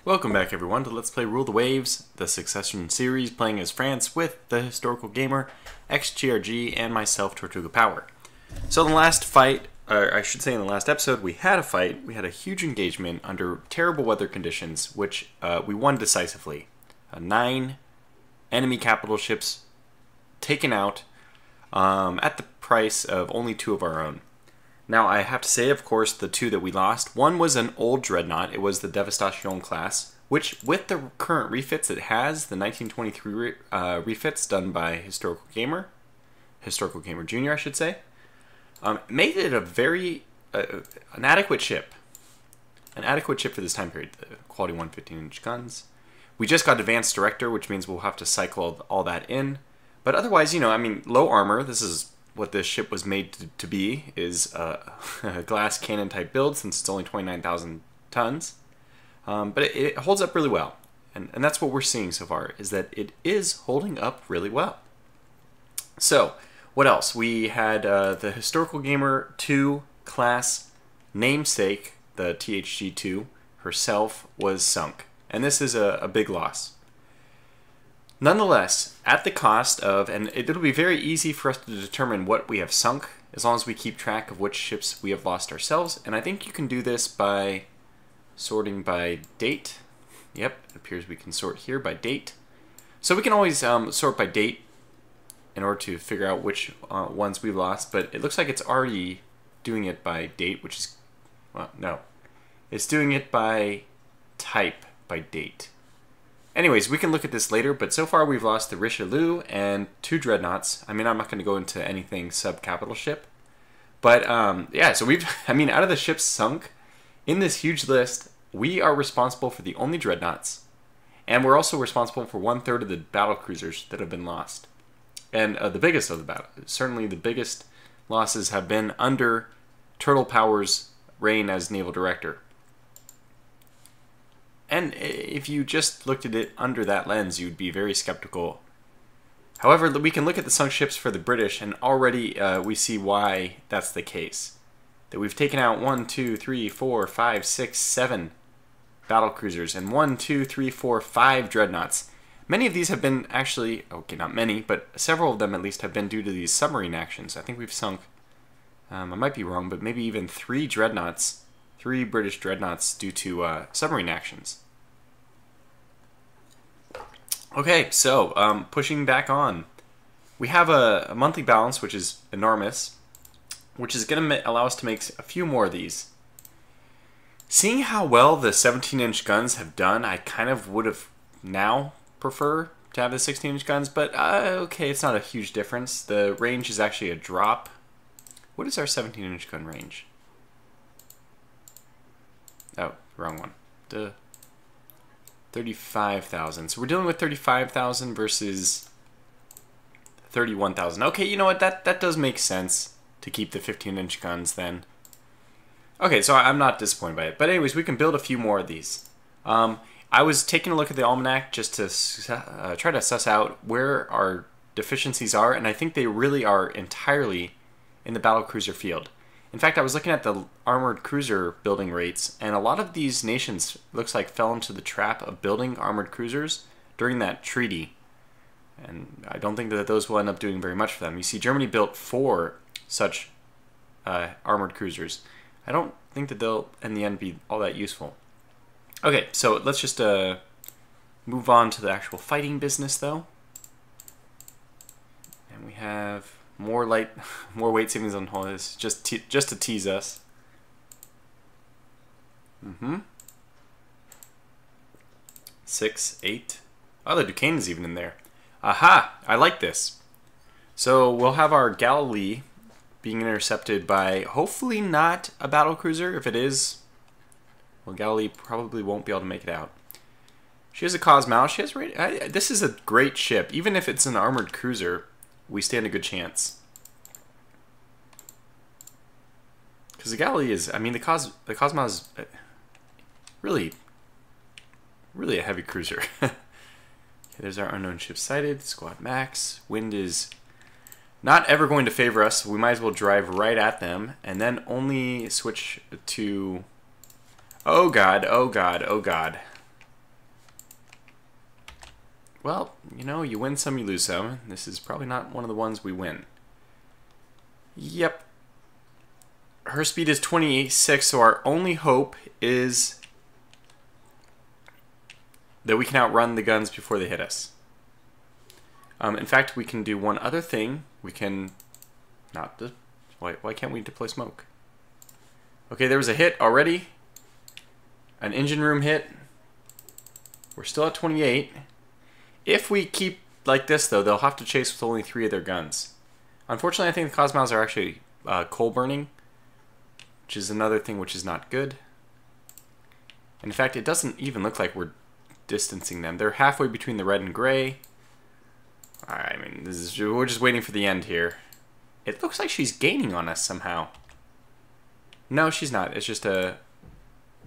Welcome back everyone to Let's Play Rule the Waves, the Succession series, playing as France with the historical gamer, XGRG, and myself, Tortuga Power. So in the last fight, or I should say in the last episode, we had a fight. We had a huge engagement under terrible weather conditions, which we won decisively. 9 enemy capital ships taken out at the price of only 2 of our own. Now, I have to say, of course, the 2 that we lost. One was an old dreadnought. It was the Devastation class, which, with the current refits it has, the 1923 refits done by Historical Gamer Jr., I should say, made it a very an adequate ship. An adequate ship for this time period. The quality 115-inch guns. We just got Advanced Director, which means we'll have to cycle all that in. But otherwise, you know, I mean, low armor. This is what this ship was made to be, is a glass cannon type build, since it's only 29,000 tons. But it holds up really well. And that's what we're seeing so far, is that it is holding up really well. So, what else? We had the Historical Gamer 2 class namesake, the THG-2, herself was sunk. And this is a big loss. Nonetheless, at the cost of, and it'll be very easy for us to determine what we have sunk, as long as we keep track of which ships we have lost ourselves, and I think you can do this by sorting by date. Yep, it appears we can sort here by date. So we can always sort by date in order to figure out which ones we've lost, but it looks like it's already doing it by date, which is, well, no. It's doing it by type by date. Anyways, we can look at this later, but so far we've lost the Richelieu and 2 dreadnoughts. I mean, I'm not going to go into anything sub-capital ship. But, yeah, so we've, I mean, out of the ships sunk, in this huge list, we are responsible for the only dreadnoughts. And we're also responsible for 1/3 of the battle cruisers that have been lost. And the biggest of the battle, certainly the biggest losses have been under Turtle Power's reign as Naval Director. And if you just looked at it under that lens, you'd be very skeptical. However, we can look at the sunk ships for the British, and already we see why that's the case. That we've taken out 1, 2, 3, 4, 5, 6, 7 battle cruisers, and 1, 2, 3, 4, 5 dreadnoughts. Many of these have been actually, okay, not many, but several of them at least have been due to these submarine actions. I think we've sunk, I might be wrong, but maybe even 3 dreadnoughts. 3 British dreadnoughts due to submarine actions. Okay, so pushing back on. We have a monthly balance, which is enormous, which is going to allow us to make a few more of these. Seeing how well the 17-inch guns have done, I kind of would have now prefer to have the 16-inch guns, but okay, it's not a huge difference. The range is actually a drop. What is our 17-inch gun range? Oh, wrong one. Duh. 35,000. So we're dealing with 35,000 versus 31,000. Okay, you know what? That does make sense to keep the 15-inch guns then. Okay, so I'm not disappointed by it. But anyways, we can build a few more of these. I was taking a look at the almanac just to try to suss out where our deficiencies are, and I think they really are entirely in the battlecruiser field. In fact, I was looking at the armored cruiser building rates, and a lot of these nations looks like fell into the trap of building armored cruisers during that treaty. And I don't think that those will end up doing very much for them. You see, Germany built 4 such armored cruisers. I don't think that they'll, in the end, be all that useful. Okay, so let's just move on to the actual fighting business, though. And we have more weight savings on hull is just to tease us. 6, 8. Oh, the Duquesne is even in there. Aha! I like this. So we'll have our Galilee being intercepted by hopefully not a battle cruiser. If it is, well, Galilee probably won't be able to make it out. She has a Cosmo. She has this is a great ship. Even if it's an armored cruiser, we stand a good chance. Because the Galilee is, I mean, the Cosmo is really a heavy cruiser. Okay, there's our unknown ship sighted, squad max. Wind is not ever going to favor us, so we might as well drive right at them, and then only switch to, oh god, oh god, oh god. Well, you know, you win some, you lose some. This is probably not one of the ones we win. Yep. Her speed is 26, so our only hope is that we can outrun the guns before they hit us. In fact, we can do one other thing. We can not... Why can't we deploy smoke? Okay, there was a hit already. An engine room hit. We're still at 28. If we keep like this, though, they'll have to chase with only 3 of their guns. Unfortunately, I think the Cosmos are actually coal burning, which is another thing which is not good. In fact, it doesn't even look like we're distancing them. They're halfway between the red and gray. I mean, we're just waiting for the end here. It looks like she's gaining on us somehow. No, she's not. It's just a...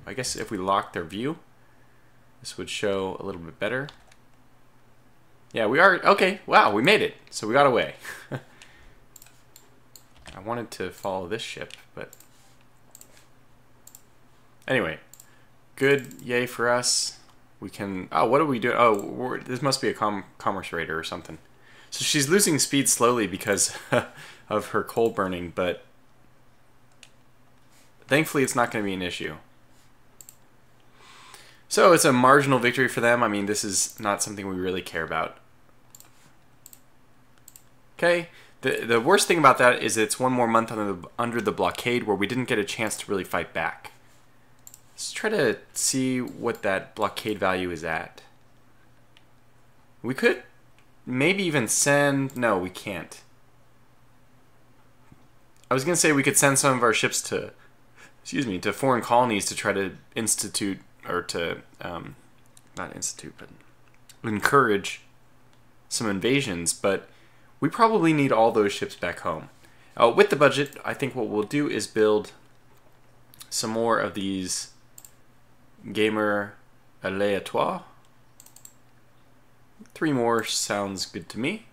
I guess if we lock their view, this would show a little bit better. Yeah, we are... Okay, wow, we made it. So we got away. I wanted to follow this ship, but... Anyway, good. Yay for us. We can... Oh, what do we do? Oh, this must be a commerce raider or something. So she's losing speed slowly because of her coal burning, but thankfully it's not going to be an issue. So it's a marginal victory for them. I mean, this is not something we really care about. Okay, the worst thing about that is it's one more month under the blockade where we didn't get a chance to really fight back. Let's try to see what that blockade value is at. We could maybe even send... No, we can't. I was going to say we could send some of our ships to, excuse me, to foreign colonies to try to institute, or to, not institute, but encourage some invasions, but we probably need all those ships back home. With the budget, I think what we'll do is build some more of these gamer aléatoires. 3 more sounds good to me.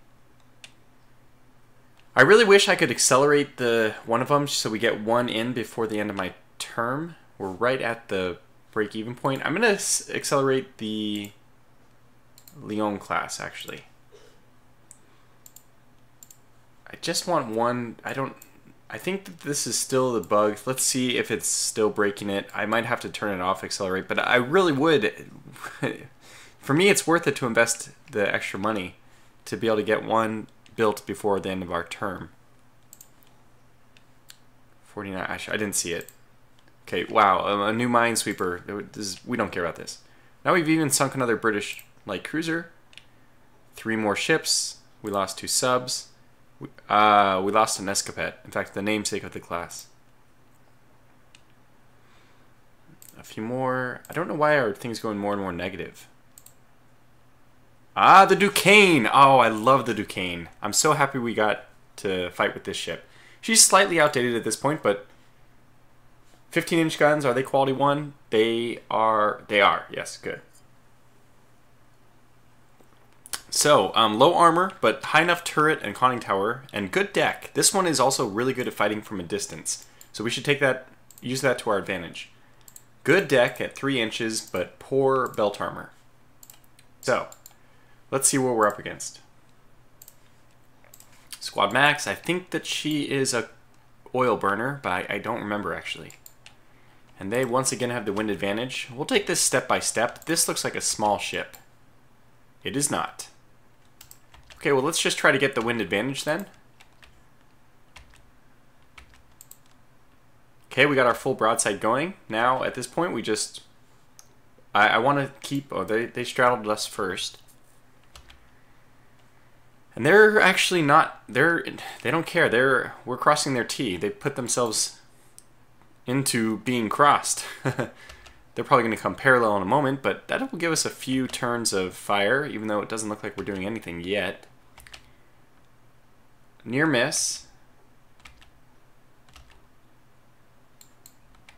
I really wish I could accelerate one of them so we get 1 in before the end of my term. We're right at the break-even point. I'm going to accelerate the Lyon class, actually. I just want 1. I think that this is still the bug. Let's see if it's still breaking it. I might have to turn it off, accelerate, but I really would. For me, it's worth it to invest the extra money to be able to get 1 built before the end of our term. 49, actually, I didn't see it. Okay, wow, a new minesweeper. We don't care about this. Now we've even sunk another British light cruiser. 3 more ships. We lost 2 subs. We lost an escapette. In fact, the namesake of the class. A few more. I don't know why our thing's going more and more negative. Ah, the Duquesne! Oh, I love the Duquesne. I'm so happy we got to fight with this ship. She's slightly outdated at this point, but 15-inch guns, are they quality 1? They are. Yes, good. So, low armor, but high enough turret and conning tower, and good deck. This one is also really good at fighting from a distance. So we should take that, use that to our advantage. Good deck at 3 inches, but poor belt armor. So, let's see what we're up against. Squad Max, I think that she is a oil burner, but I don't remember actually. And they once again have the wind advantage. We'll take this step by step. This looks like a small ship. It is not. Okay, well let's just try to get the wind advantage then. Okay, we got our full broadside going. Now, at this point, we just... I want to keep... Oh, they straddled us first. And they're actually not... They don't care. We're crossing their T. They put themselves into being crossed. They're probably going to come parallel in a moment, but that will give us a few turns of fire, even though it doesn't look like we're doing anything yet. Near miss.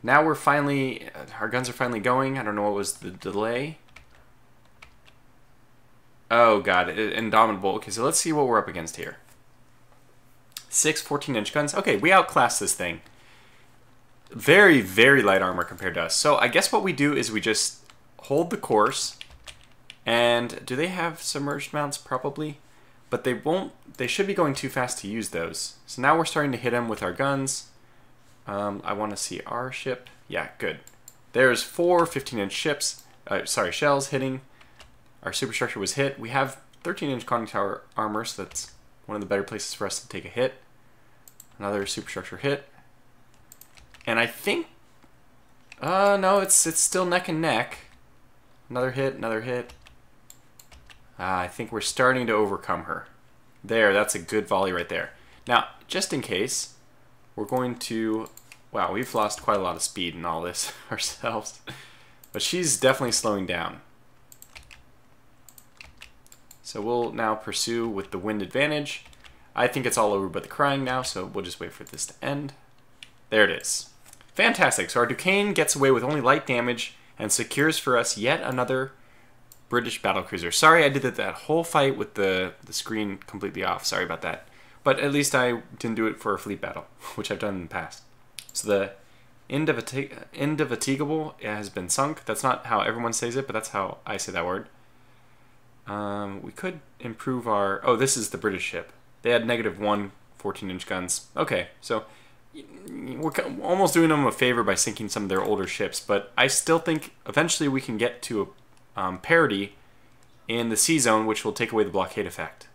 Now we're finally... Our guns are finally going. I don't know what was the delay. Oh god, Indomitable. Okay, so let's see what we're up against here. 6 14-inch guns. Okay, we outclass this thing. Very, very light armor compared to us. So I guess what we do is we just hold the course And do they have submerged mounts? Probably. But they won't. They should be going too fast to use those. So now we're starting to hit them with our guns. I want to see our ship. Yeah, good. There's 4 15-inch ships. Shells hitting. Our superstructure was hit. We have 13-inch conning tower armor, so that's one of the better places for us to take a hit. Another superstructure hit. And I think... no, it's still neck and neck. Another hit, another hit. I think we're starting to overcome her. There, that's a good volley right there. Now, just in case, we're going to... Wow, we've lost quite a lot of speed in all this ourselves. But she's definitely slowing down. So we'll now pursue with the wind advantage. I think it's all over but the crying now, so we'll just wait for this to end. There it is. Fantastic. So our Duquesne gets away with only light damage and secures for us yet another British battlecruiser. Sorry I did that whole fight with the screen completely off. Sorry about that. But at least I didn't do it for a fleet battle, which I've done in the past. So the Indefatigable has been sunk. That's not how everyone says it, but that's how I say that word. We could improve our... Oh, this is the British ship. They had -1 14-inch guns. Okay, so we're almost doing them a favor by sinking some of their older ships, but I still think eventually we can get to a parity in the sea zone, which will take away the blockade effect.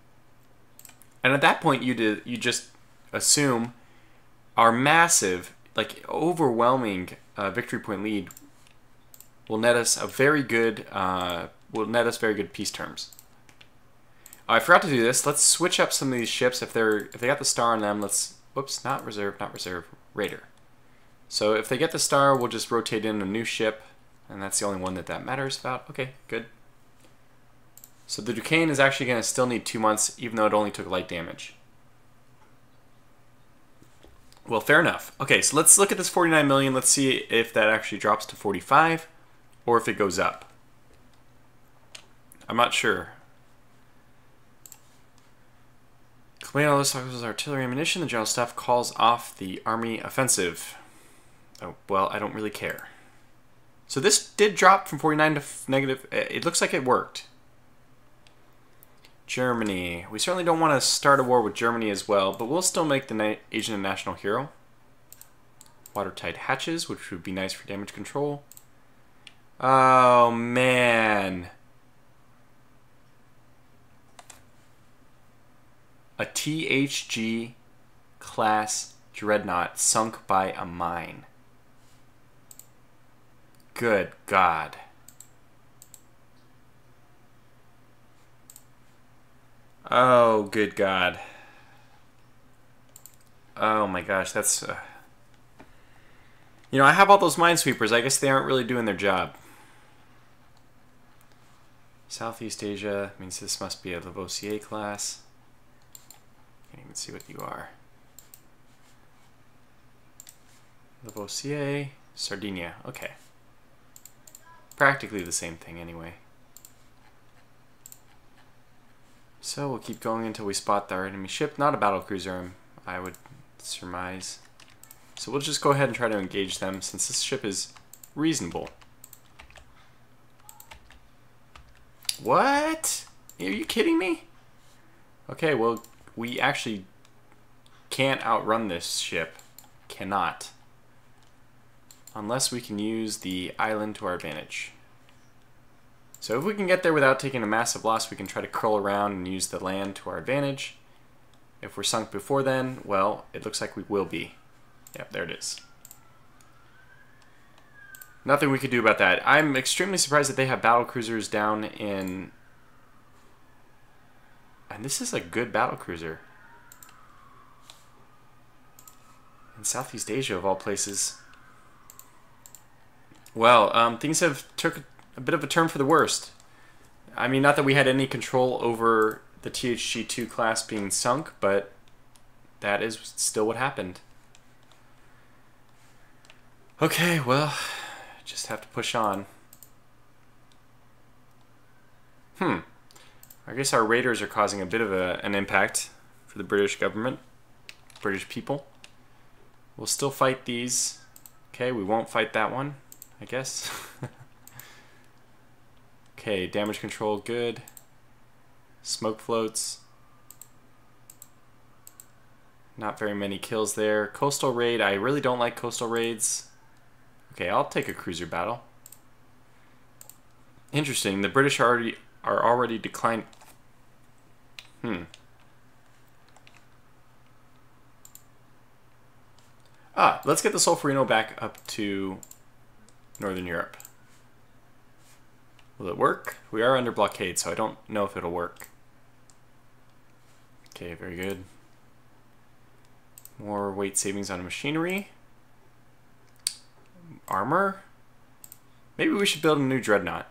And at that point, you just assume our massive, like overwhelming victory point lead will net us a very good very good peace terms. I forgot to do this. Let's switch up some of these ships. If they got the star on them, let's... Whoops, not reserve, raider. So if they get the star, we'll just rotate in a new ship, and that's the only one that matters about. Okay, good. So the Duquesne is actually going to still need 2 months, even though it only took light damage. Well, fair enough. Okay, so let's look at this 49 million. Let's see if that actually drops to 45, or if it goes up. I'm not sure. Command all this artillery ammunition. The general staff calls off the army offensive. Oh, well, I don't really care. So this did drop from 49 to negative. It looks like it worked. Germany. We certainly don't want to start a war with Germany as well, but we'll still make the Asian a national hero. Watertight hatches, which would be nice for damage control. Oh, man. A THG class dreadnought sunk by a mine. Good God. Oh, good God. Oh my gosh, that's... You know, I have all those minesweepers. I guess they aren't really doing their job. Southeast Asia means this must be a Lavoisier class. Can't even see what you are. Lavoisier, Sardinia. Okay. Practically the same thing anyway. So we'll keep going until we spot our enemy ship. Not a battlecruiser, I would surmise. So we'll just go ahead and try to engage them since this ship is reasonable. What? Are you kidding me? Okay, well, we actually can't outrun this ship. Cannot. Unless we can use the island to our advantage. So if we can get there without taking a massive loss, we can try to curl around and use the land to our advantage. If we're sunk before then, well, it looks like we will be. Yep, there it is. Nothing we could do about that. I'm extremely surprised that they have battlecruisers down in... And this is a good battlecruiser. In Southeast Asia, of all places. Well, things have took a bit of a turn for the worst. I mean, not that we had any control over the THG-2 class being sunk, but that is still what happened. Okay, well, just have to push on. I guess our raiders are causing a bit of an impact for the British government, British people. We'll still fight these. Okay, we won't fight that one, I guess. Okay, damage control, good. Smoke floats. Not very many kills there. Coastal raid, I really don't like coastal raids. Okay, I'll take a cruiser battle. Interesting, the British are already declined. Let's get the Solferino back up to Northern Europe. Will it work? We are under blockade, so I don't know if it'll work. Okay, very good. More weight savings on machinery. Armor. Maybe we should build a new dreadnought.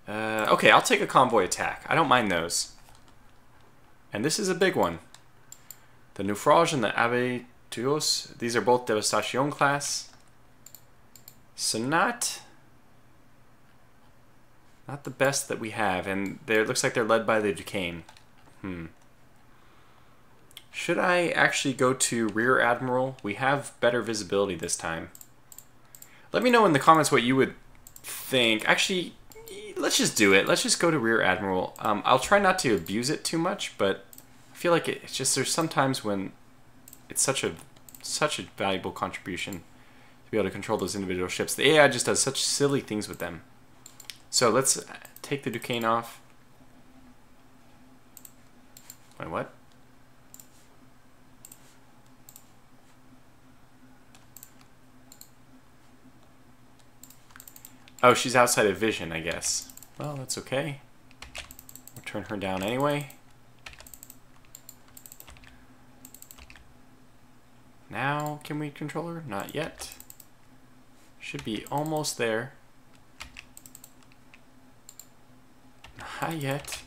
Okay, I'll take a convoy attack. I don't mind those. And this is a big one. The Naufrage and the Abetuos. These are both Devastation class. So not the best that we have, and it looks like they're led by the Duquesne. Should I actually go to Rear Admiral? We have better visibility this time. Let me know in the comments what you would think. Actually, let's just do it. Let's just go to Rear Admiral. I'll try not to abuse it too much, but I feel like it's just there's some times when it's such a valuable contribution to be able to control those individual ships. The AI just does such silly things with them. So let's take the Duquesne off. Wait, what? Oh, she's outside of vision, I guess. Well, that's okay. We'll turn her down anyway. Now, can we control her? Not yet. Should be almost there. Not yet.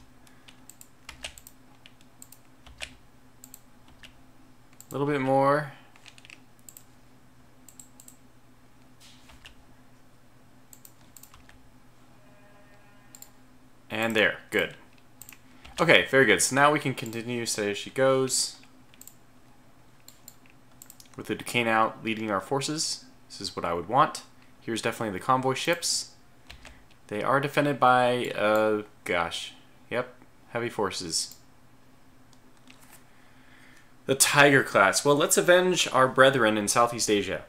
A little bit more. And there, good. Okay, very good. So now we can continue so as she goes. With the Duquesne out leading our forces. This is what I would want. Here's definitely the convoy ships. They are defended by, gosh, yep, heavy forces. The Tiger class. Well, let's avenge our brethren in Southeast Asia.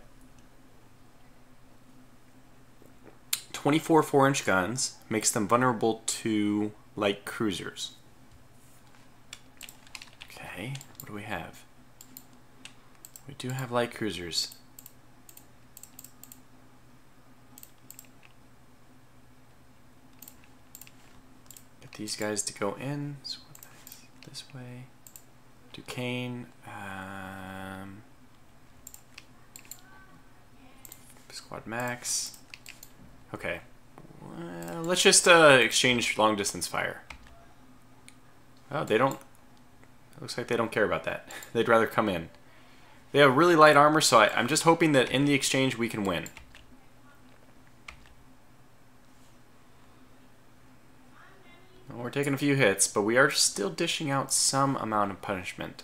24 4-inch guns makes them vulnerable to light cruisers. Okay, what do we have? We do have light cruisers. Get these guys to go in. So this way. Duquesne. Squad max. Okay. Well, let's just exchange long distance fire. Oh, they don't. It looks like they don't care about that. They'd rather come in. They have really light armor, so I'm just hoping that in the exchange we can win. Well, we're taking a few hits, but we are still dishing out some amount of punishment.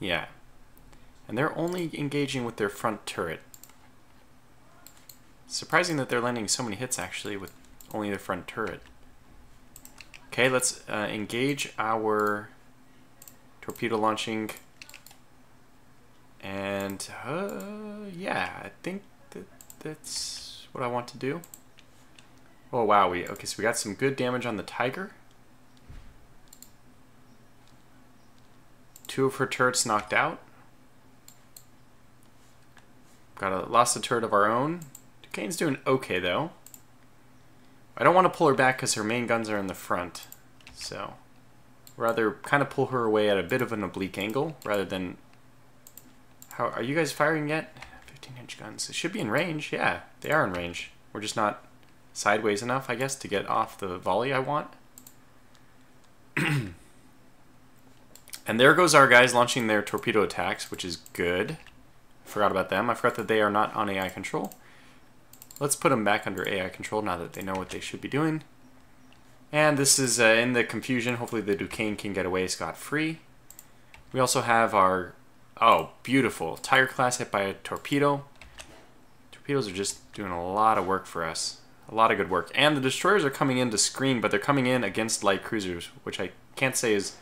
Yeah. And they're only engaging with their front turret. Surprising that they're landing so many hits, actually, with only their front turret. Okay, let's engage our torpedo launching. And, yeah, I think that's what I want to do. Oh, wow. Okay, so we got some good damage on the Tiger. 2 of her turrets knocked out. Lost a turret of our own. Duquesne's doing okay, though. I don't want to pull her back because her main guns are in the front. So, rather kind of pull her away at a bit of an oblique angle rather than... How are you guys firing yet? 15-inch guns. It should be in range. Yeah, they are in range. We're just not sideways enough, I guess, to get off the volley I want. And there goes our guys launching their torpedo attacks, which is good. Forgot about them. I forgot that they are not on AI control. Let's put them back under AI control now that they know what they should be doing. And this is in the confusion. Hopefully the Duquesne can get away scot-free. We also have our... Oh, beautiful. Tiger class hit by a torpedo. torpedoes are just doing a lot of work for us. A lot of good work. And the destroyers are coming in to screen, but they're coming in against light cruisers, which I can't say is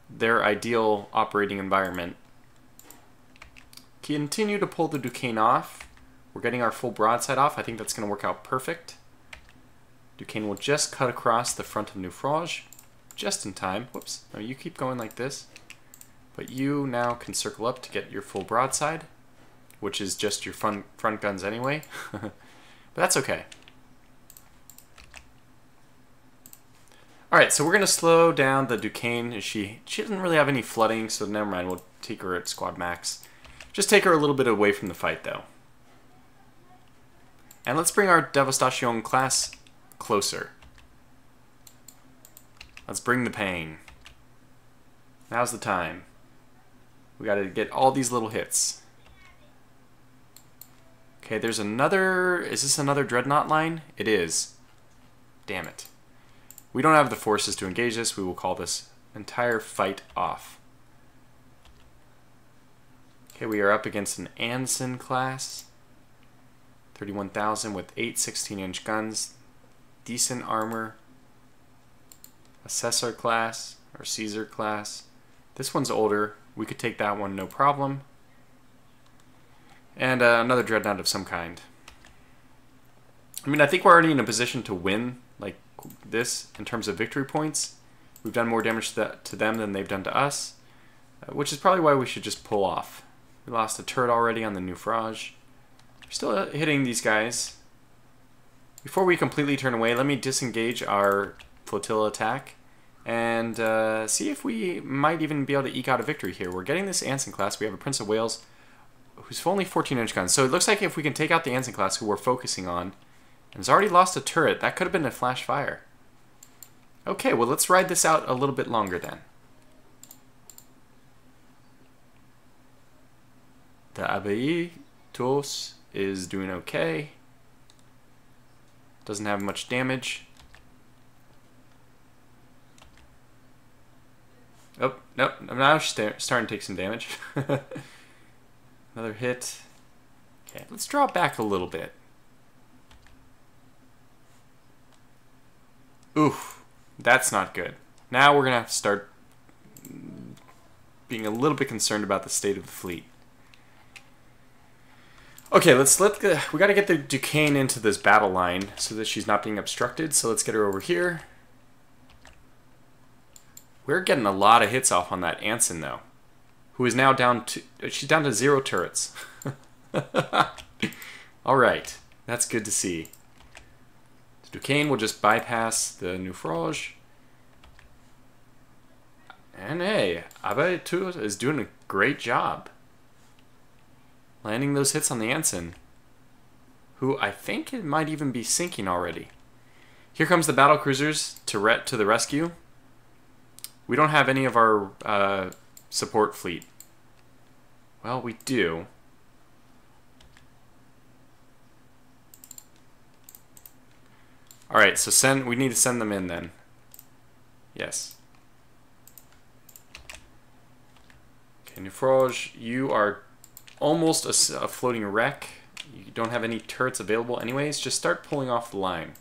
their ideal operating environment. Continue to pull the Duquesne off. We're getting our full broadside off. I think that's going to work out perfect. Duquesne will just cut across the front of Naufrage just in time. Whoops. No, you keep going like this. But you now can circle up to get your full broadside, which is just your front guns anyway. But that's okay. Alright, so we're going to slow down the Duquesne. She doesn't really have any flooding, so never mind. We'll take her at squad max. Just take her a little bit away from the fight, though. And let's bring our Devastation class closer. Let's bring the pain. Now's the time. We got to get all these little hits. Okay, there's another... Is this another dreadnought line? It is. Damn it. We don't have the forces to engage this. We will call this entire fight off. Okay, we are up against an Anson class. 31,000 with 8 16-inch guns. Decent armor. Assessor class, or Caesar class. This one's older. We could take that one, no problem. And another dreadnought of some kind. I mean, I think we're already in a position to win like this in terms of victory points. We've done more damage to them than they've done to us, which is probably why we should just pull off. We lost a turret already on the Naufrage. We're still hitting these guys. Before we completely turn away, let me disengage our flotilla attack and see if we might even be able to eke out a victory here. We're getting this Anson class. We have a Prince of Wales who's only 14-inch guns. So it looks like if we can take out the Anson class, who we're focusing on, and has already lost a turret, that could have been a flash fire. Okay, well, let's ride this out a little bit longer then. The Abetos is doing okay. Doesn't have much damage. Oh, nope. Now she's starting to take some damage. Another hit. Okay, let's draw back a little bit. Oof, that's not good. Now we're going to have to start being a little bit concerned about the state of the fleet. Okay, we got to get the Duquesne into this battle line so that she's not being obstructed. So let's get her over here. We're getting a lot of hits off on that Anson though, who is now down to she's down to 0 turrets. All right, that's good to see. Duquesne will just bypass the Naufrage. And hey, Abetos is doing a great job landing those hits on the Anson, who I think it might even be sinking already. Here comes the battle cruisers to the rescue. We don't have any of our support fleet. Well, we do. Alright, so we need to send them in then. Yes. Okay, Naufrage, you are almost a floating wreck. You don't have any turrets available anyways. Just start pulling off the line.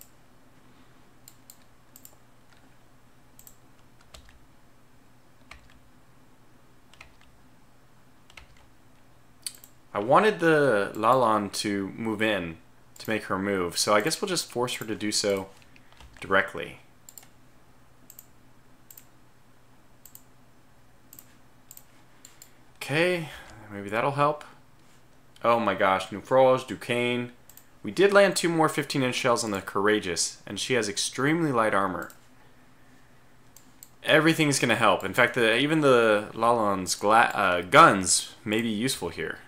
I wanted the Lalande to move in to make her move, so I guess we'll just force her to do so directly. Okay, maybe that'll help. Oh my gosh, Naufrage, Duquesne. We did land 2 more 15-inch shells on the Courageous, and she has extremely light armor. Everything's going to help. In fact, even the Lalande's guns may be useful here.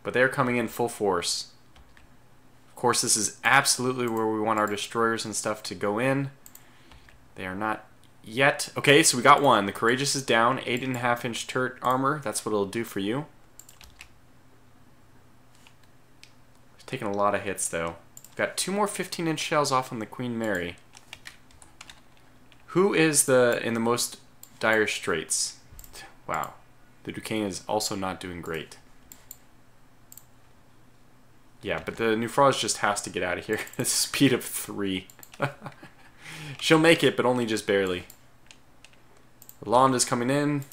But they're coming in full force. Of course, this is absolutely where we want our destroyers and stuff to go in. They are not yet. Okay, so we got one. The Courageous is down. 8.5-inch turret armor. That's what it'll do for you. It's taking a lot of hits, though. We've got 2 more 15-inch shells off on the Queen Mary. Who is in the most dire straits? Wow. The Duquesne is also not doing great. Yeah, but the Naufrage just has to get out of here. Speed of 3. She'll make it, but only just barely. Lond is coming in,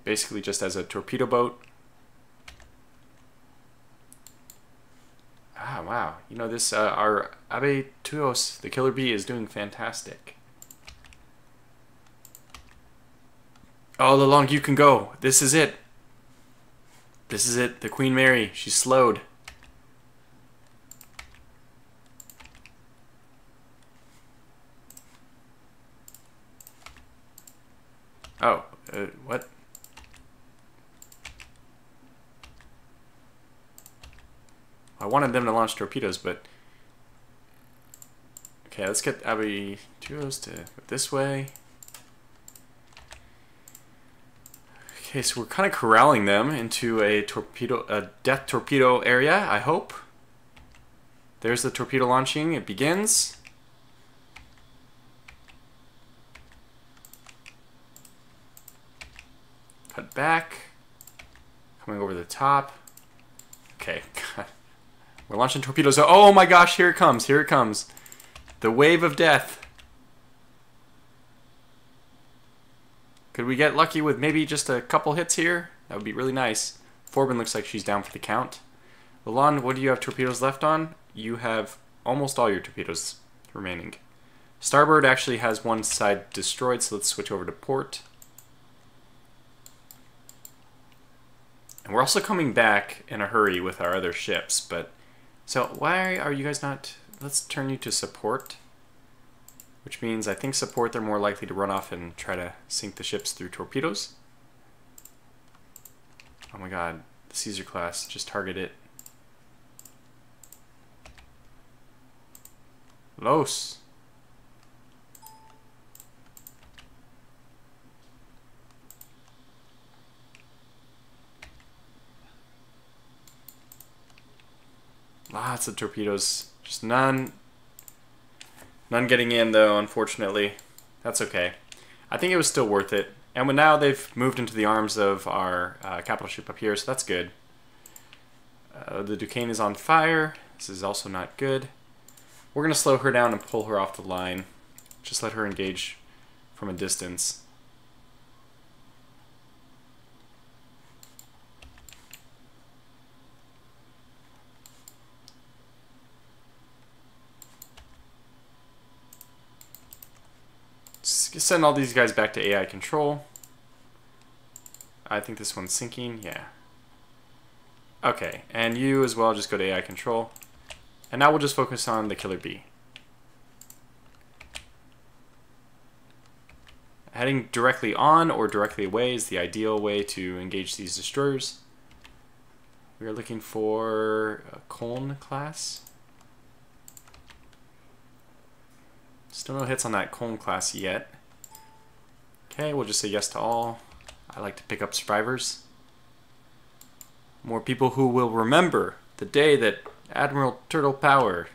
basically just as a torpedo boat. Ah, wow. You know, this, our adversaries, the Killer Bee, is doing fantastic. Oh, Lalonde, you can go. This is it. This is it. The Queen Mary. She's slowed. Oh, what? I wanted them to launch torpedoes, but... Okay, let's get adversaries to go this way. Okay, so we're kind of corralling them into a death torpedo area, I hope. There's the torpedo launching. It begins. Cut back. Coming over the top. Okay, God. We're launching torpedoes. Oh my gosh, here it comes. Here it comes. The wave of death. Could we get lucky with maybe just a couple hits here? That would be really nice. Forbin looks like she's down for the count. Lalonde, what do you have torpedoes left on? You have almost all your torpedoes remaining. Starboard actually has one side destroyed, so let's switch over to port. And we're also coming back in a hurry with our other ships, but... So why are you guys not... Let's turn you to support. Which means I think support, they're more likely to run off and try to sink the ships through torpedoes. Oh my god, the Caesar class, just target it. Los. Lots of torpedoes. Just none getting in, though, unfortunately. That's okay. I think it was still worth it. And now they've moved into the arms of our capital ship up here, so that's good. The Duquesne is on fire. This is also not good. We're going to slow her down and pull her off the line. Just let her engage from a distance. Send all these guys back to AI control. I think this one's sinking, yeah. Okay, and you as well, just go to AI control. And now we'll just focus on the Killer Bee. Heading directly on or directly away is the ideal way to engage these destroyers. We are looking for a Colne class. Still no hits on that Colne class yet. Okay, we'll just say yes to all. I like to pick up survivors. More people who will remember the day that Admiral Turtle Power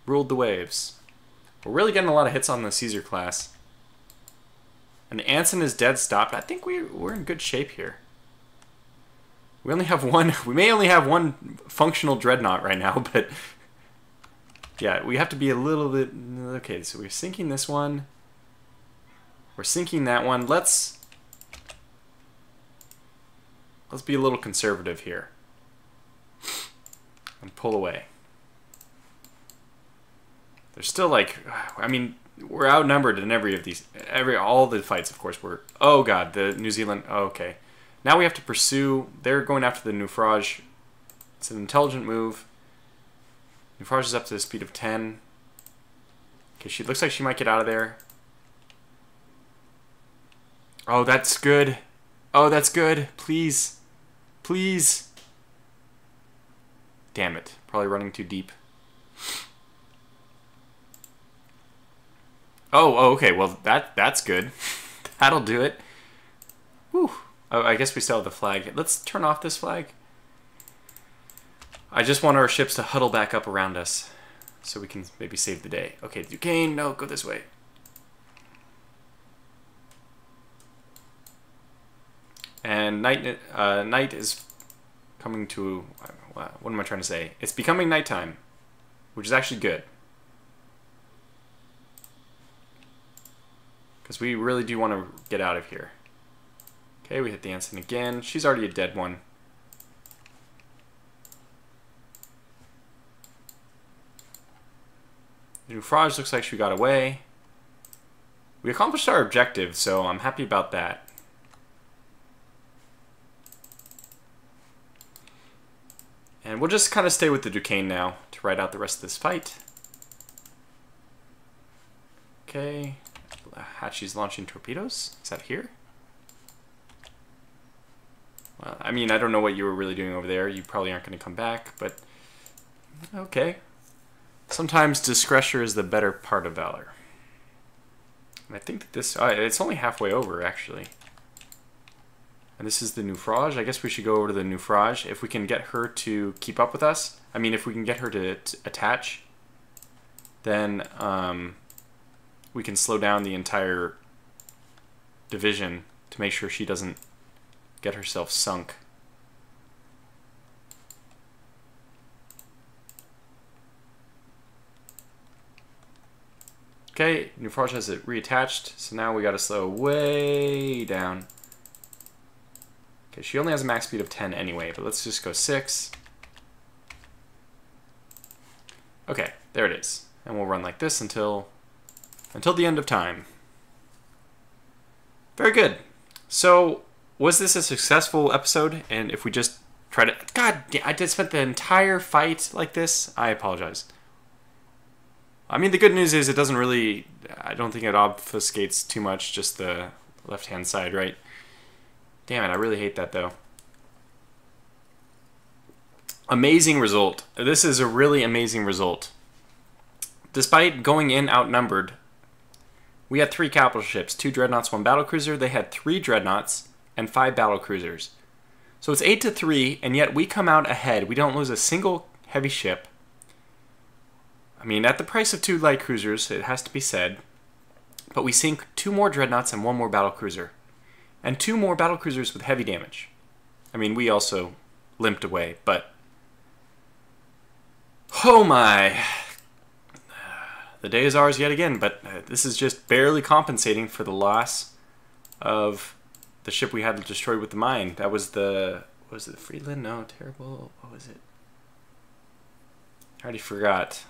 ruled the waves. We're really getting a lot of hits on the Caesar class. And the Anson is dead stopped. I think we're in good shape here. We only have one. We may only have one functional dreadnought right now, but yeah, we have to be a little bit... Okay, so we're sinking this one. We're sinking that one. Let's be a little conservative here. And pull away. There's still like... I mean, we're outnumbered in all the fights, of course. Oh god, the New Zealand... Oh, okay. Now we have to pursue... They're going after the Naufrage. It's an intelligent move. Naufrage is up to the speed of 10. Okay, she looks like she might get out of there. Oh, that's good. Oh, that's good. Please. Please. Damn it. Probably running too deep. Oh, okay. Well, that's good. That'll do it. Whew. Oh, I guess we still have the flag. Let's turn off this flag. I just want our ships to huddle back up around us so we can maybe save the day. Okay, Duquesne, no, go this way. And Knight is coming to, what am I trying to say? It's becoming nighttime, which is actually good. Because we really do want to get out of here. Okay, we hit the ensign again. She's already a dead one. The Naufrage looks like she got away. We accomplished our objective, so I'm happy about that. And we'll just kind of stay with the Duquesne now to ride out the rest of this fight. Okay. Hatchie's launching torpedoes. Is that here? Well, I mean, I don't know what you were really doing over there. You probably aren't going to come back, but okay. Sometimes discretion is the better part of valor. And I think that this, it's only halfway over, actually. And this is the Naufrage. I guess we should go over to the Naufrage. If we can get her to keep up with us, I mean, if we can get her to attach, then we can slow down the entire division to make sure she doesn't get herself sunk. Okay, Naufrage has it reattached, so now we gotta slow way down. Okay, she only has a max speed of 10 anyway, but let's just go 6. Okay, there it is. And we'll run like this until the end of time. Very good. So, was this a successful episode? And if we just try to... God, I did spend the entire fight like this. I apologize. I mean, the good news is it doesn't really... I don't think it obfuscates too much, just the left-hand side, right? Damn it, I really hate that, though. Amazing result. This is a really amazing result. Despite going in outnumbered, we had 3 capital ships, 2 dreadnoughts, 1 battlecruiser. They had 3 dreadnoughts and 5 battlecruisers. So it's 8-3, and yet we come out ahead. We don't lose a single heavy ship. I mean, at the price of 2 light cruisers, it has to be said. But we sink 2 more dreadnoughts and 1 more battlecruiser. And 2 more battlecruisers with heavy damage. I mean, we also limped away, but... Oh my! The day is ours yet again, but this is just barely compensating for the loss of the ship we had destroyed with the mine. That was the... What was it? Friedland? No, terrible. What was it? I already forgot.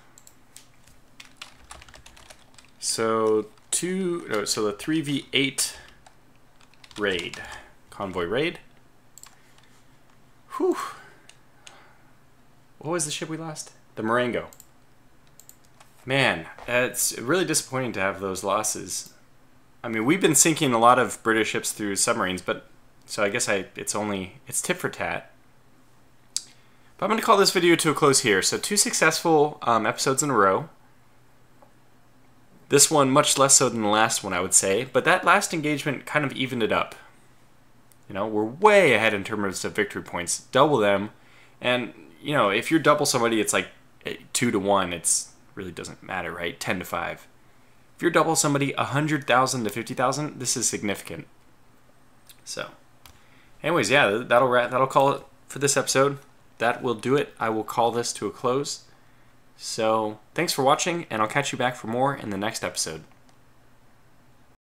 So the 3v8 raid, convoy raid. Whew. What was the ship we lost? The Marengo. Man, it's really disappointing to have those losses. I mean, we've been sinking a lot of British ships through submarines, but so I guess it's tit for tat. But I'm going to call this video to a close here. So 2 successful episodes in a row. This one much less so than the last one, I would say, but that last engagement kind of evened it up. You know, we're way ahead in terms of victory points, double them, and you know, if you're double somebody, it's like 2-1. It's really doesn't matter, right? 10-5. If you're double somebody 100,000 to 50,000, this is significant. So, anyways, yeah, that'll call it for this episode. That will do it. I will call this to a close. So, thanks for watching, and I'll catch you back for more in the next episode.